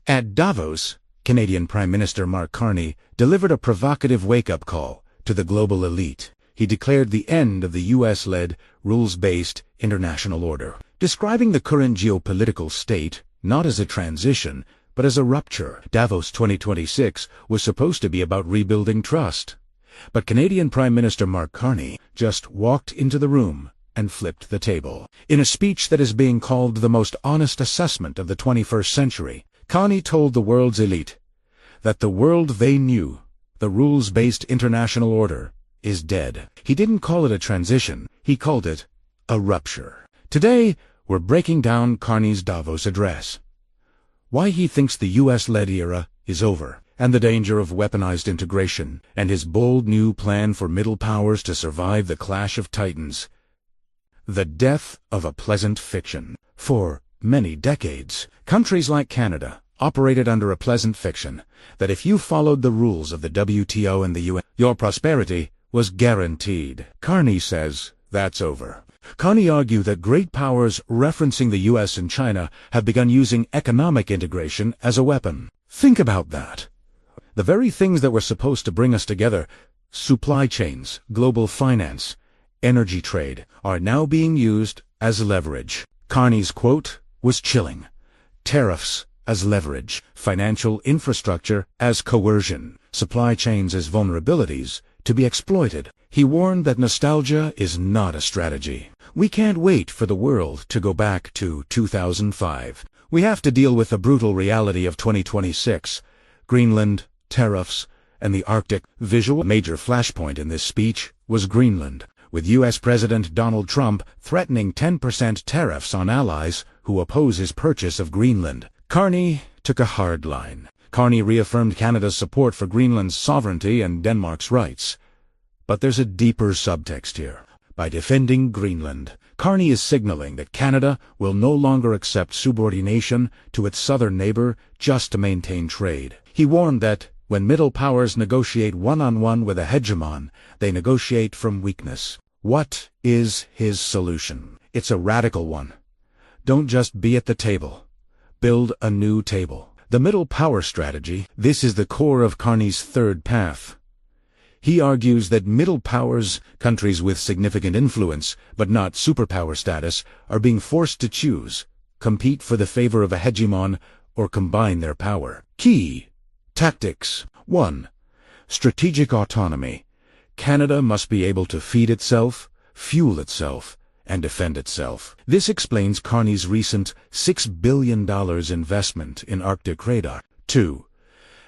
At Davos, Canadian Prime Minister Mark Carney delivered a provocative wake-up call to the global elite. He declared the end of the US-led, rules-based international order, describing the current geopolitical state not as a transition, but as a rupture. Davos 2026 was supposed to be about rebuilding trust. But Canadian Prime Minister Mark Carney just walked into the room and flipped the table. In a speech that is being called the most honest assessment of the 21st century, Carney told the world's elite that the world they knew, the rules-based international order, is dead. He didn't call it a transition, he called it a rupture. Today, we're breaking down Carney's Davos address, why he thinks the US-led era is over, and the danger of weaponized integration, and his bold new plan for middle powers to survive the clash of titans. The death of a pleasant fiction. For many decades, countries like Canada operated under a pleasant fiction that if you followed the rules of the WTO and the UN, your prosperity was guaranteed. Carney says that's over. Carney argued that great powers referencing the US and China have begun using economic integration as a weapon. Think about that. The very things that were supposed to bring us together, supply chains, global finance, energy trade, are now being used as leverage. Carney's quote was chilling. Tariffs as leverage, financial infrastructure as coercion, supply chains as vulnerabilities to be exploited. He warned that nostalgia is not a strategy. We can't wait for the world to go back to 2005. We have to deal with the brutal reality of 2026. Greenland, tariffs, and the Arctic. Visual major flashpoint in this speech was Greenland, with U.S. President Donald Trump threatening 10% tariffs on allies who oppose his purchase of Greenland. Carney took a hard line. Carney reaffirmed Canada's support for Greenland's sovereignty and Denmark's rights. But there's a deeper subtext here. By defending Greenland, Carney is signaling that Canada will no longer accept subordination to its southern neighbor just to maintain trade. He warned that when middle powers negotiate one-on-one with a hegemon, they negotiate from weakness. What is his solution? It's a radical one. Don't just be at the table. Build a new table. The middle power strategy. This is the core of Carney's third path. He argues that middle powers, countries with significant influence, but not superpower status, are being forced to choose, compete for the favor of a hegemon, or combine their power. Key tactics. 1. Strategic autonomy. Canada must be able to feed itself, fuel itself, and defend itself. This explains Carney's recent $6 billion investment in Arctic radar. 2.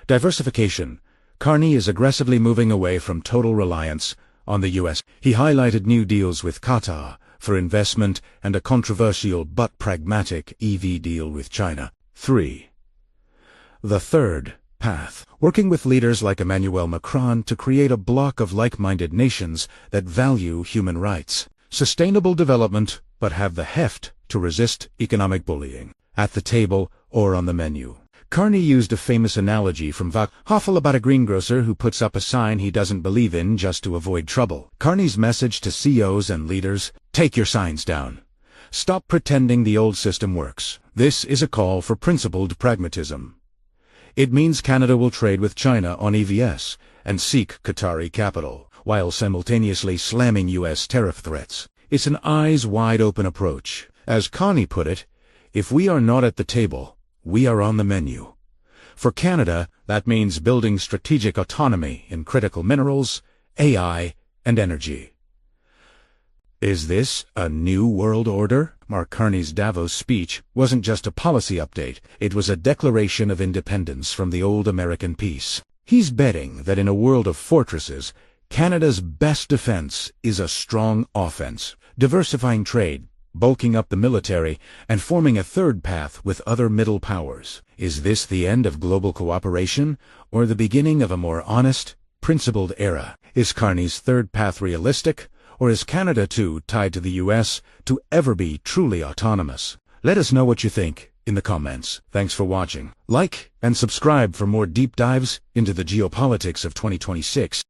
Diversification. Carney is aggressively moving away from total reliance on the U.S. He highlighted new deals with Qatar for investment and a controversial but pragmatic EV deal with China. 3. The third path. Working with leaders like Emmanuel Macron to create a bloc of like-minded nations that value human rights. Sustainable development, but have the heft to resist economic bullying. At the table or on the menu. Carney used a famous analogy from Hoffel about a greengrocer who puts up a sign he doesn't believe in just to avoid trouble. Carney's message to CEOs and leaders: take your signs down. Stop pretending the old system works. This is a call for principled pragmatism. It means Canada will trade with China on EVS and seek Qatari capital, while simultaneously slamming U.S. tariff threats. It's an eyes-wide-open approach. As Carney put it, if we are not at the table, we are on the menu. For Canada, that means building strategic autonomy in critical minerals, AI, and energy. Is this a new world order? Mark Carney's Davos speech wasn't just a policy update, it was a declaration of independence from the old American peace. He's betting that in a world of fortresses, Canada's best defense is a strong offense, diversifying trade, bulking up the military, and forming a third path with other middle powers. Is this the end of global cooperation, or the beginning of a more honest, principled era? Is Carney's third path realistic, or is Canada too tied to the U.S. to ever be truly autonomous? Let us know what you think in the comments. Thanks for watching. Like and subscribe for more deep dives into the geopolitics of 2026.